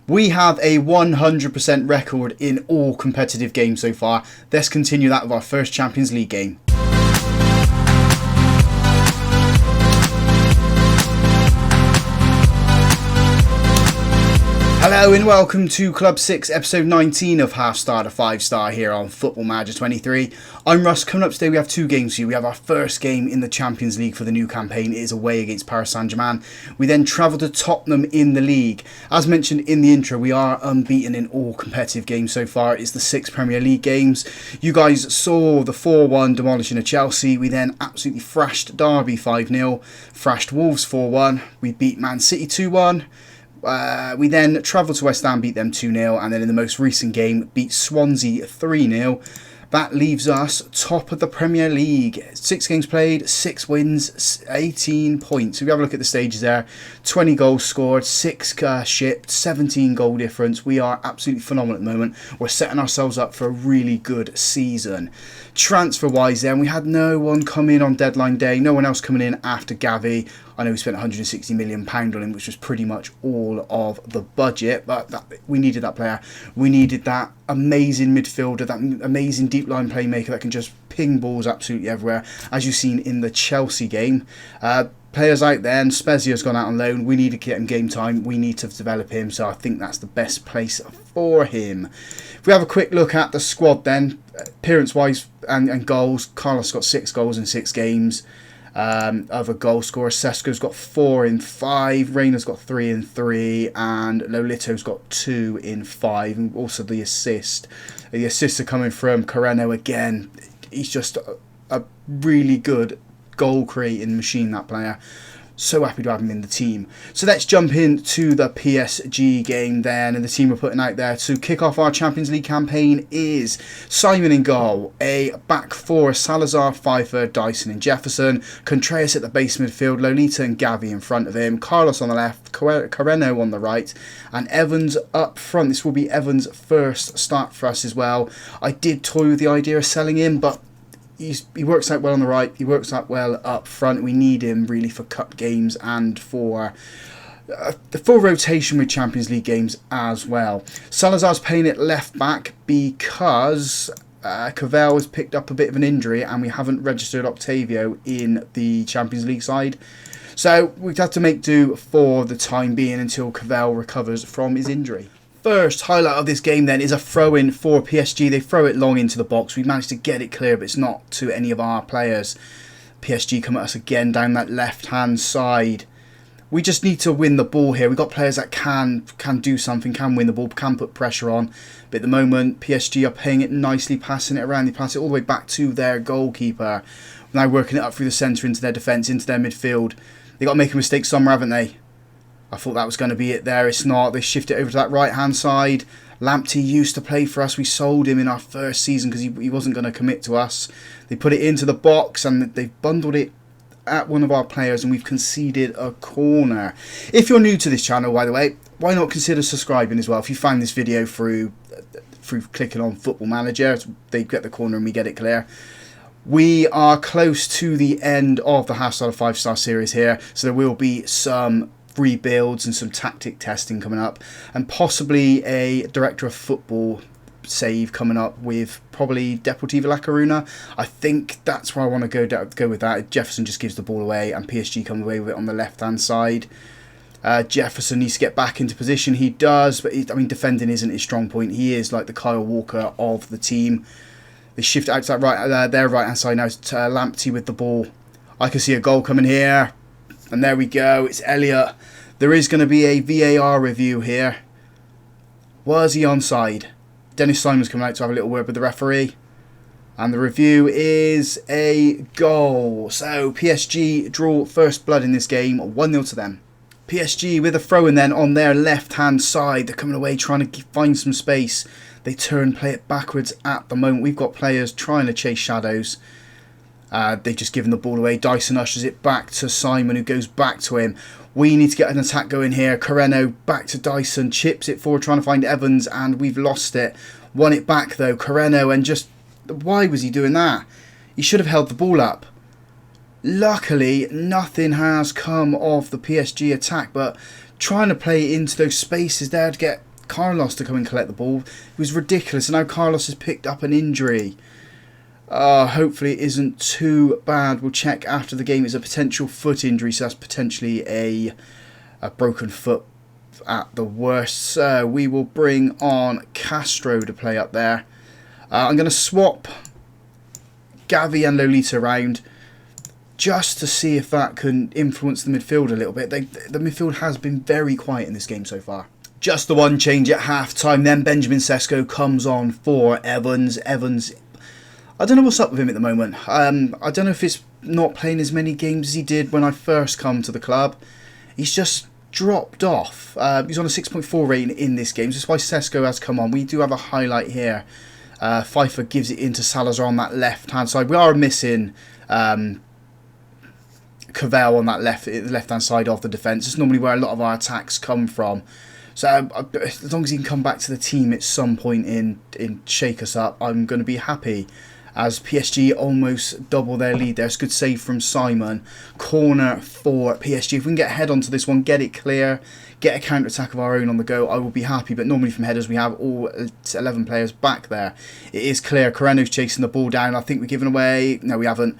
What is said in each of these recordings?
We have a 100% record in all competitive games so far. Let's continue that with our first Champions League game. Hello and welcome to Club 6, episode 19 of Half Star to 5 Star here on Football Manager 23. I'm Russ. Coming up today we have two games for you. We have our first game in the Champions League for the new campaign. It is away against Paris Saint-Germain. We then travel to Tottenham in the league. As mentioned in the intro, we are unbeaten in all competitive games so far. It's the 6 Premier League games. You guys saw the 4-1 demolishing of Chelsea. We then absolutely thrashed Derby 5-0, thrashed Wolves 4-1. We beat Man City 2-1. We then travelled to West Ham, beat them 2-0, and then in the most recent game, beat Swansea 3-0. That leaves us top of the Premier League. 6 games played, 6 wins, 18 points. If we have a look at the stages there, 20 goals scored, 6 shipped, 17 goal difference. We are absolutely phenomenal at the moment. We're setting ourselves up for a really good season. Transfer-wise then, we had no one come in on deadline day, no one else coming in after Gavi. I know we spent £160 million on him, which was pretty much all of the budget, but we needed that player. We needed that amazing midfielder, that amazing deep line playmaker that can just ping balls absolutely everywhere, as you've seen in the Chelsea game. Players out there, and Spezia's gone out on loan. We need to get him game time. We need to develop him, so I think that's the best place for him. If we have a quick look at the squad then, appearance-wise and goals, Carlos got 6 goals in 6 games. Other goal scorers, Sesko's got 4 in 5, Reyna's got 3 in 3, and Lolito's got 2 in 5, and also the assist. The assists are coming from Coreno again. He's just a really good goal creating machine, that player. So happy to have him in the team. So let's jump into the PSG game then, and the team we're putting out there to kick off our Champions League campaign is Simon in goal, a back 4, Salazar, Pfeiffer, Dyson and Jefferson, Contreras at the base midfield, Lolita and Gavi in front of him, Carlos on the left, Coreno on the right, and Evans up front. This will be Evans' first start for us as well. I did toy with the idea of selling him, but he works out well on the right, he works out well up front. We need him really for cup games and for the full rotation with Champions League games as well. Salazar's playing it left back because Cavell has picked up a bit of an injury and we haven't registered Octavio in the Champions League side. So we've had to make do for the time being until Cavell recovers from his injury. First highlight of this game then is a throw-in for PSG. They throw it long into the box. We managed to get it clear, but it's not to any of our players. PSG come at us again down that left-hand side. We just need to win the ball here. We've got players that can do something, can win the ball, can put pressure on. But at the moment, PSG are playing it nicely, passing it around. They pass it all the way back to their goalkeeper. Now working it up through the centre into their defence, into their midfield. They've got to make a mistake somewhere, haven't they? I thought that was going to be it there. It's not. They shift it over to that right-hand side. Lamptey used to play for us. We sold him in our first season because he wasn't going to commit to us. They put it into the box and they've bundled it at one of our players and we've conceded a corner. If you're new to this channel, by the way, why not consider subscribing as well? If you find this video through clicking on Football Manager, they get the corner and we get it clear. We are close to the end of the Half Star to 5 Star series here, so there will be some rebuilds and some tactic testing coming up, and possibly a director of football save coming up with probably Deportivo La Coruna. I think that's where I want to go with that. Jefferson just gives the ball away and PSG come away with it on the left hand side. Jefferson needs to get back into position. He does, but defending isn't his strong point. He is like the Kyle Walker of the team. They shift out to that their right hand side now to Lamptey with the ball. I can see a goal coming here. And there we go, it's Elliott. There is going to be a VAR review here. Was he onside? Dennis Simon's coming out to have a little word with the referee. And the review is a goal. So PSG draw first blood in this game, 1-0 to them. PSG with a throw-in then on their left-hand side. They're coming away trying to find some space. They play it backwards at the moment. We've got players trying to chase shadows. They've just given the ball away. Dyson ushers it back to Simon, who goes back to him. We need to get an attack going here. Coreno back to Dyson, chips it forward, trying to find Evans, and we've lost it. Won it back though, Coreno, and just, why was he doing that? He should have held the ball up. Luckily, nothing has come of the PSG attack, but trying to play into those spaces there to get Carlos to come and collect the ball. It was ridiculous. And now Carlos has picked up an injury. Hopefully it isn't too bad. We'll check after the game. It's a potential foot injury, so that's potentially a broken foot at the worst. So we will bring on Castro to play up there. I'm going to swap Gavi and Lolita around just to see if that can influence the midfield a little bit. The midfield has been very quiet in this game so far. Just the one change at half-time. Then Benjamin Sesko comes on for Evans. Evans, I don't know what's up with him at the moment. I don't know if it's not playing as many games as he did when I first come to the club. He's just dropped off. He's on a 6.4 rating in this game. So that's why Sesko has come on. We do have a highlight here. Pfeiffer gives it into Salazar on that left-hand side. We are missing Cavell on that left-hand side of the defence. It's normally where a lot of our attacks come from. So as long as he can come back to the team at some point in shake us up, I'm going to be happy. As PSG almost double their lead there. It's a good save from Simon. Corner for PSG. If we can get a head onto this one, get it clear, get a counter-attack of our own on the go, I will be happy. But normally from headers, we have all 11 players back there. It is clear. Coreno's chasing the ball down. I think we've given away... No, we haven't.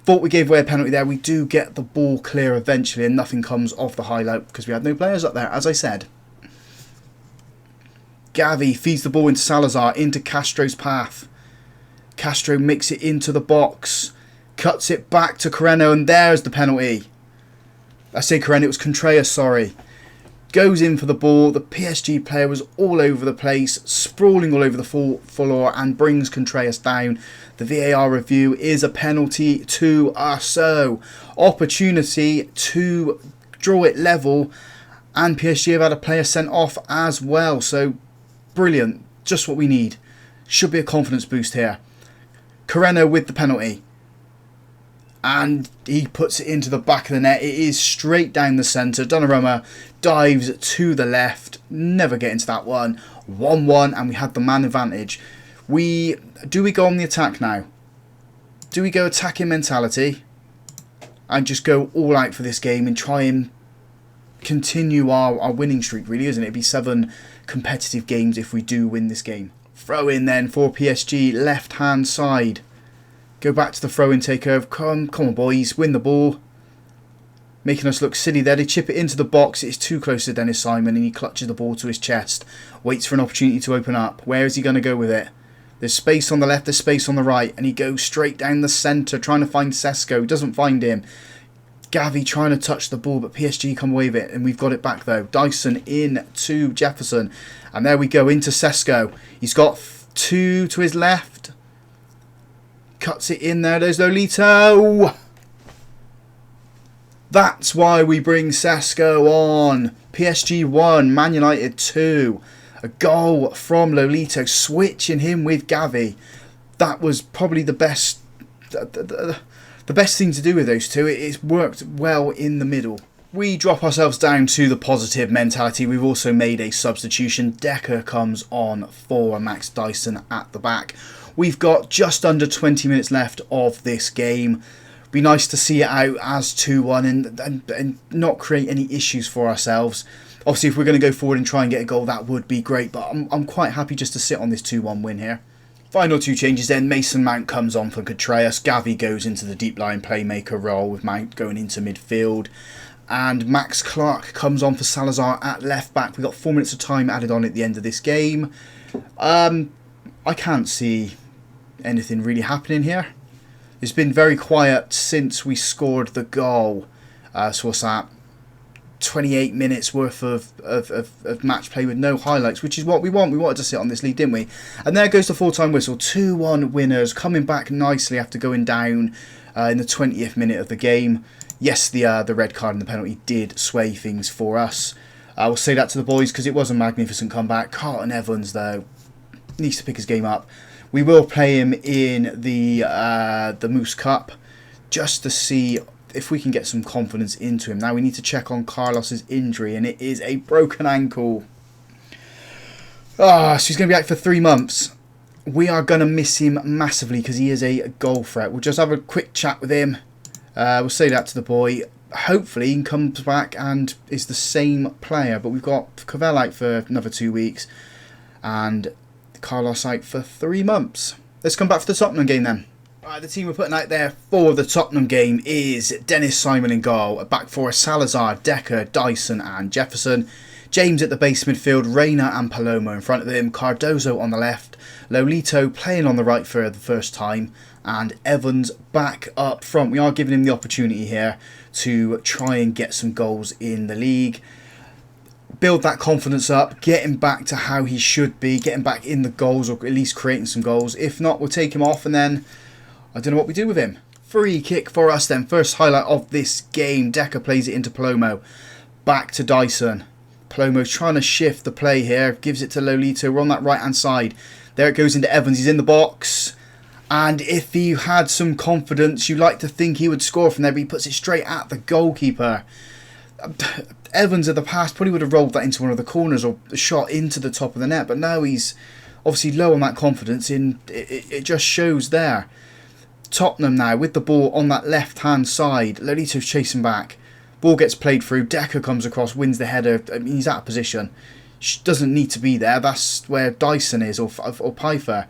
Thought we gave away a penalty there. We do get the ball clear eventually, and nothing comes off the highlight because we had no players up there, as I said. Gavi feeds the ball into Salazar, into Castro's path. Castro makes it into the box, cuts it back to Coreno, and there's the penalty. I say Coreno, it was Contreras, sorry. Goes in for the ball. The PSG player was all over the place, sprawling all over the floor, and brings Contreras down. The VAR review is a penalty to us. So, opportunity to draw it level, and PSG have had a player sent off as well. So, brilliant. Just what we need. Should be a confidence boost here. Coreno with the penalty. And he puts it into the back of the net. It is straight down the centre. Donnarumma dives to the left. Never get into that one. 1-1, and we had the man advantage. Do we go on the attack now? Do we go attacking mentality? And just go all out for this game and try and continue our winning streak, really, isn't it? It'd be 7 competitive games if we do win this game. Throw in then for PSG, left-hand side. Go back to the throw-in takeover. Come on, boys. Win the ball. Making us look silly there. They chip it into the box. It's too close to Dennis Simon, and he clutches the ball to his chest. Waits for an opportunity to open up. Where is he going to go with it? There's space on the left. There's space on the right. And he goes straight down the centre, trying to find Sesko. He doesn't find him. Gavi trying to touch the ball, but PSG come away with it, and we've got it back though. Dyson in to Jefferson, and there we go into Sesko. He's got 2 to his left. Cuts it in there. There's Lolito. That's why we bring Sesko on. PSG 1, Man United 2. A goal from Lolito, switching him with Gavi. That was probably the best. The best thing to do with those two. It's worked well in the middle. We drop ourselves down to the positive mentality. We've also made a substitution. Decker comes on for Max Dyson at the back. We've got just under 20 minutes left of this game. Be nice to see it out as 2-1 and not create any issues for ourselves. Obviously, if we're going to go forward and try and get a goal, that would be great. But I'm quite happy just to sit on this 2-1 win here. Final 2 changes then. Mason Mount comes on for Contreras. Gavi goes into the deep line playmaker role with Mount going into midfield. And Max Clark comes on for Salazar at left back. We've got 4 minutes of time added on at the end of this game. I can't see anything really happening here. It's been very quiet since we scored the goal. So what's that? 28 minutes worth of match play with no highlights, which is what we want. We wanted to sit on this lead, didn't we? And there goes the full-time whistle. 2-1 winners, coming back nicely after going down in the 20th minute of the game. Yes, the red card and the penalty did sway things for us. I will say that to the boys because it was a magnificent comeback. Carlton Evans, though, needs to pick his game up. We will play him in the Moose Cup just to see if we can get some confidence into him. Now we need to check on Carlos's injury, and it is a broken ankle. So he's going to be out for 3 months. We are going to miss him massively because he is a goal threat. We'll just have a quick chat with him. We'll say that to the boy. hopefully he comes back and is the same player. But we've got Cavell out for another 2 weeks and Carlos out for 3 months. Let's come back for the Tottenham game then. Right, the team we're putting out there for the Tottenham game is Dennis Simon in goal. Back four: Salazar, Decker, Dyson and Jefferson. James at the base midfield, Reina and Palomo in front of him. Cardozo on the left. Lolito playing on the right for the first time. And Evans back up front. We are giving him the opportunity here to try and get some goals in the league. Build that confidence up, get him back to how he should be, get him back in the goals or at least creating some goals. If not, we'll take him off and then I don't know what we do with him. Free kick for us then. First highlight of this game. Decker plays it into Palomo. Back to Dyson. Palomo's trying to shift the play here. Gives it to Lolito. We're on that right hand side. There it goes into Evans. He's in the box. And if he had some confidence, you'd like to think he would score from there, but he puts it straight at the goalkeeper. Evans of the past probably would have rolled that into one of the corners or shot into the top of the net. But now he's obviously low on that confidence. It just shows there. Tottenham now with the ball on that left hand side. Lolito's chasing back. Ball gets played through. Decker comes across, wins the header. I mean, he's out of position. Doesn't need to be there. That's where Dyson is or Pfeiffer.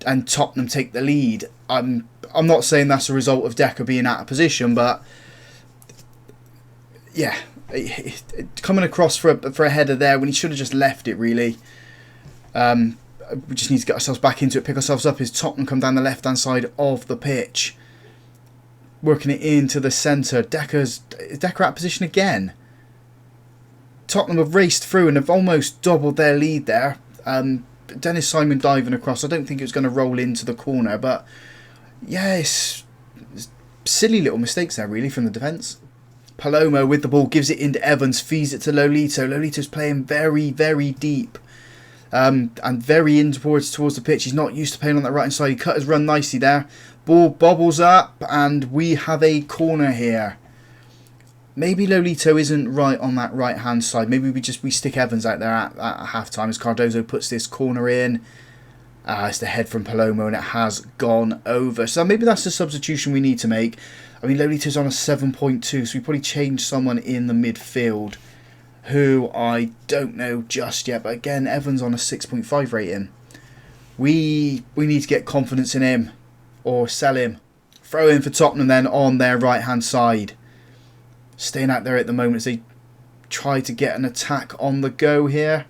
And Tottenham take the lead. I'm not saying that's a result of Decker being out of position, but yeah, coming across for a header there when he should have just left it really. We just need to get ourselves back into it, pick ourselves up as Tottenham come down the left hand side of the pitch. Working it into the centre. Is Decker out of position again? Tottenham have raced through and have almost doubled their lead there. Dennis Simon diving across. I don't think it was going to roll into the corner, but yeah, it's silly little mistakes there really from the defence. Palomo with the ball gives it into Evans, feeds it to Lolito. Lolito's playing very, very deep. And very in towards the pitch. He's not used to playing on that right hand side. He cut his run nicely there. Ball bobbles up and we have a corner here. Maybe Lolito isn't right on that right hand side. Maybe we stick Evans out there at half time as Cardozo puts this corner in. It's the head from Palomo and it has gone over. So maybe that's the substitution we need to make. I mean, Lolito's on a 7.2, so we probably change someone in the midfield who I don't know just yet, but again, Evans on a 6.5 rating. We need to get confidence in him or sell him. Throw in for Tottenham then on their right hand side. Staying out there at the moment as they try to get an attack on the go here.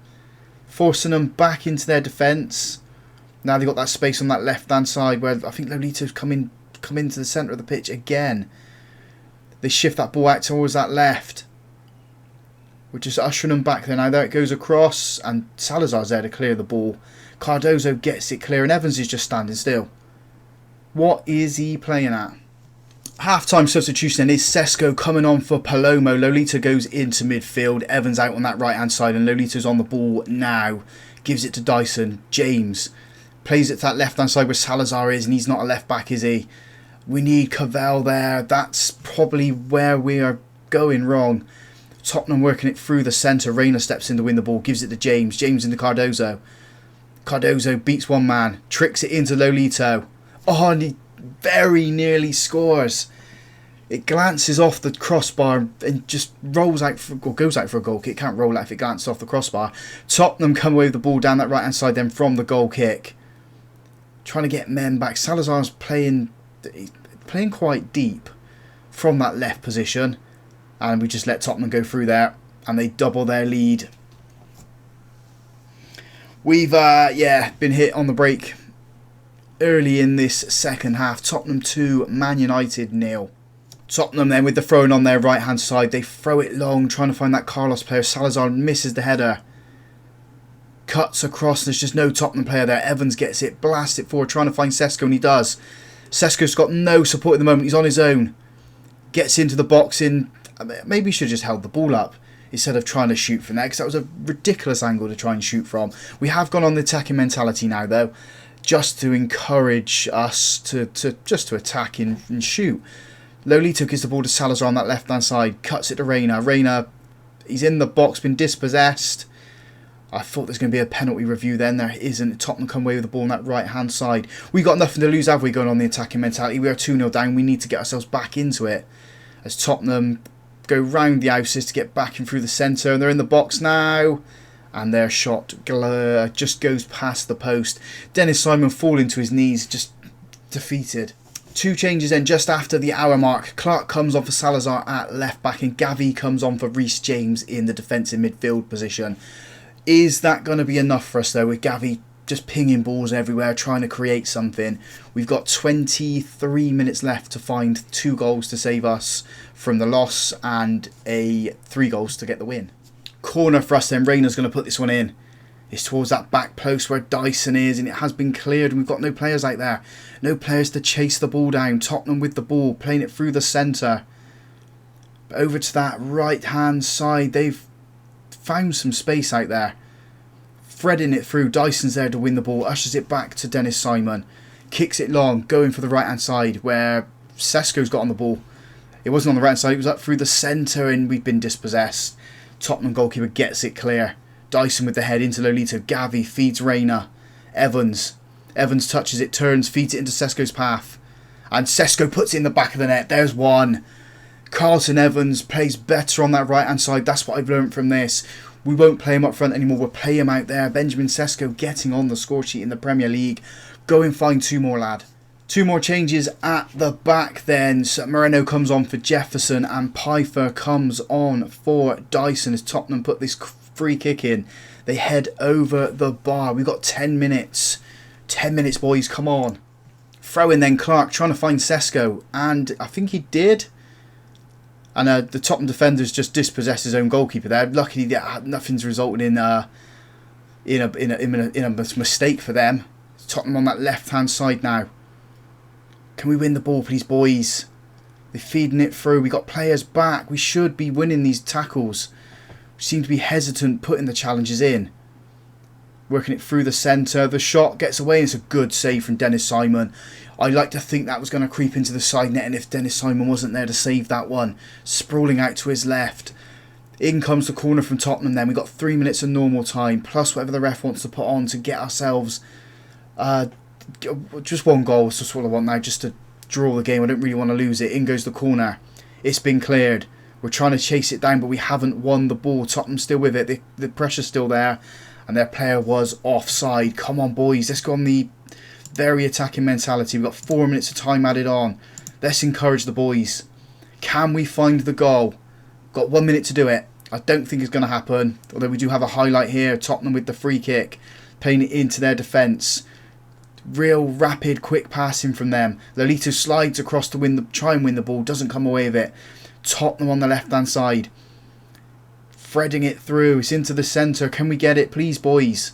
Forcing them back into their defence. Now they've got that space on that left hand side where I think Lolito's come into the centre of the pitch again. They shift that ball out towards that left. We're just ushering them back there now. There it goes across and Salazar's there to clear the ball. Cardozo gets it clear and Evans is just standing still. What is he playing at? Half-time substitution then is Sesko coming on for Palomo. Lolito goes into midfield. Evans out on that right-hand side and Lolito's on the ball now. Gives it to Dyson. James plays it to that left-hand side where Salazar is and he's not a left-back, is he? We need Cavell there. That's probably where we are going wrong. Tottenham working it through the centre. Reina steps in to win the ball. Gives it to James. James into Cardozo. Cardozo beats one man. Tricks it into Lolito. Oh, and he very nearly scores. It glances off the crossbar and just rolls out or goes out for a goal kick. It can't roll out if it glances off the crossbar. Tottenham come away with the ball down that right hand side then from the goal kick. Trying to get men back. Salazar's playing quite deep from that left position. And we just let Tottenham go through there. And they double their lead. We've been hit on the break early in this second half. Tottenham 2, Man United 0. Tottenham then with the throwing on their right hand side. They throw it long, trying to find that Carlos player. Salazar misses the header. Cuts across, there's just no Tottenham player there. Evans gets it, blasts it forward, trying to find Sesko, and he does. Sesko's got no support at the moment, he's on his own. Gets into the box in. Maybe he should have just held the ball up instead of trying to shoot from there, because that was a ridiculous angle to try and shoot from. We have gone on the attacking mentality now though, just to encourage us to attack and shoot. Lolito gives the ball to Salazar on that left hand side, cuts it to Reina. Reina, he's in the box, been dispossessed. I thought there's going to be a penalty review then. There isn't. Tottenham come away with the ball on that right hand side. We got nothing to lose, have we, going on the attacking mentality? We are 2-0 down. We need to get ourselves back into it. as Tottenham go round the houses to get back in through the centre, and they're in the box now, and their shot just goes past the post. Dennis Simon falling to his knees, just defeated. 2 changes then just after the hour mark. Clark comes on for Salazar at left back, and Gavi comes on for Reece James in the defensive midfield position. Is that going to be enough for us though, with Gavi just pinging balls everywhere, trying to create something? We've got 23 minutes left to find 2 goals to save us from the loss and 3 goals to get the win. Corner for us then. Rayner's going to put this one in. It's towards that back post where Dyson is, and it has been cleared, and we've got no players out there. No players to chase the ball down. Tottenham with the ball, playing it through the centre. Over to that right hand side. They've found some space out there. Threading it through. Dyson's there to win the ball. Ushers it back to Dennis Simon. Kicks it long. Going for the right hand side where Sesko's got on the ball. It wasn't on the right hand side. It was up through the centre, and we've been dispossessed. Tottenham goalkeeper gets it clear. Dyson with the head into Lolito. Gavi feeds Rayner. Evans touches it, turns, feeds it into Sesko's path. And Sesko puts it in the back of the net. There's one. Carlton Evans plays better on that right hand side. That's what I've learned from this. We won't play him up front anymore. We'll play him out there. Benjamin Sesko getting on the score sheet in the Premier League. Go and find 2 more, lad. 2 more changes at the back then. So Moreno comes on for Jefferson, and Pfeiffer comes on for Dyson as Tottenham put this free kick in. They head over the bar. We've got 10 minutes. 10 minutes, boys. Come on. Throw in then Clark trying to find Sesko, and I think he did. And the Tottenham defenders just dispossessed his own goalkeeper there. Luckily, nothing's resulted in a mistake for them. Tottenham on that left hand side now. Can we win the ball, please, boys? They're feeding it through. We got players back. We should be winning these tackles. We seem to be hesitant putting the challenges in. Working it through the centre. The shot gets away, and it's a good save from Dennis Simon. I like to think that was going to creep into the side net, and if Dennis Simon wasn't there to save that one. Sprawling out to his left. In comes the corner from Tottenham then. We've got 3 minutes of normal time, plus whatever the ref wants to put on to get ourselves just 1 goal. Is just what I want now, just to draw the game. I don't really want to lose it. In goes the corner. It's been cleared. We're trying to chase it down, but we haven't won the ball. Tottenham's still with it. The pressure's still there, and their player was offside. Come on, boys. Let's go on the very attacking mentality. We've got 4 minutes of time added on. Let's encourage the boys. Can we find the goal? Got 1 minute to do it. I don't think it's going to happen, although we do have a highlight here. Tottenham with the free kick, playing it into their defence. Real rapid, quick passing from them. Lolito slides across to try and win the ball. Doesn't come away with it. Tottenham on the left-hand side. Threading it through. It's into the centre. Can we get it, please, boys?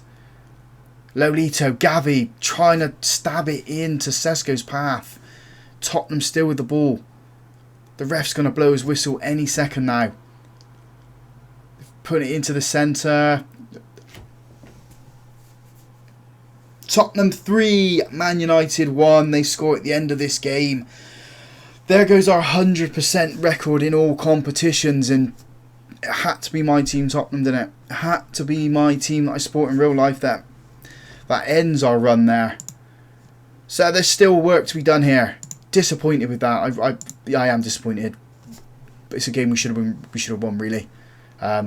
Lolito, Gavi, trying to stab it into Sesko's path. Tottenham still with the ball. The ref's going to blow his whistle any second now. Put it into the centre. Tottenham 3, Man United 1. They score at the end of this game. There goes our 100% record in all competitions, and it had to be my team, Tottenham, didn't it? It had to be my team that I support in real life that ends our run there. So there's still work to be done here. Disappointed with that. I am disappointed. But it's a game we should have won, really.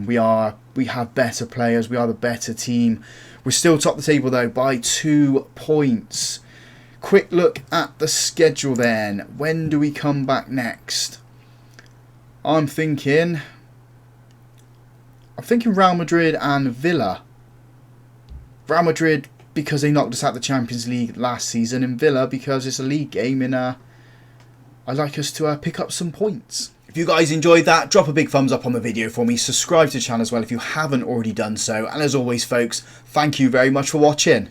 We have better players. We are the better team. We're still top of the table though by 2 points. Quick look at the schedule then. When do we come back next? I'm thinking Real Madrid and Villa. Real Madrid because they knocked us out of the Champions League last season, and Villa because it's a league game, and I'd like us to pick up some points. If you guys enjoyed that, drop a big thumbs up on the video for me. Subscribe to the channel as well if you haven't already done so. And as always, folks, thank you very much for watching.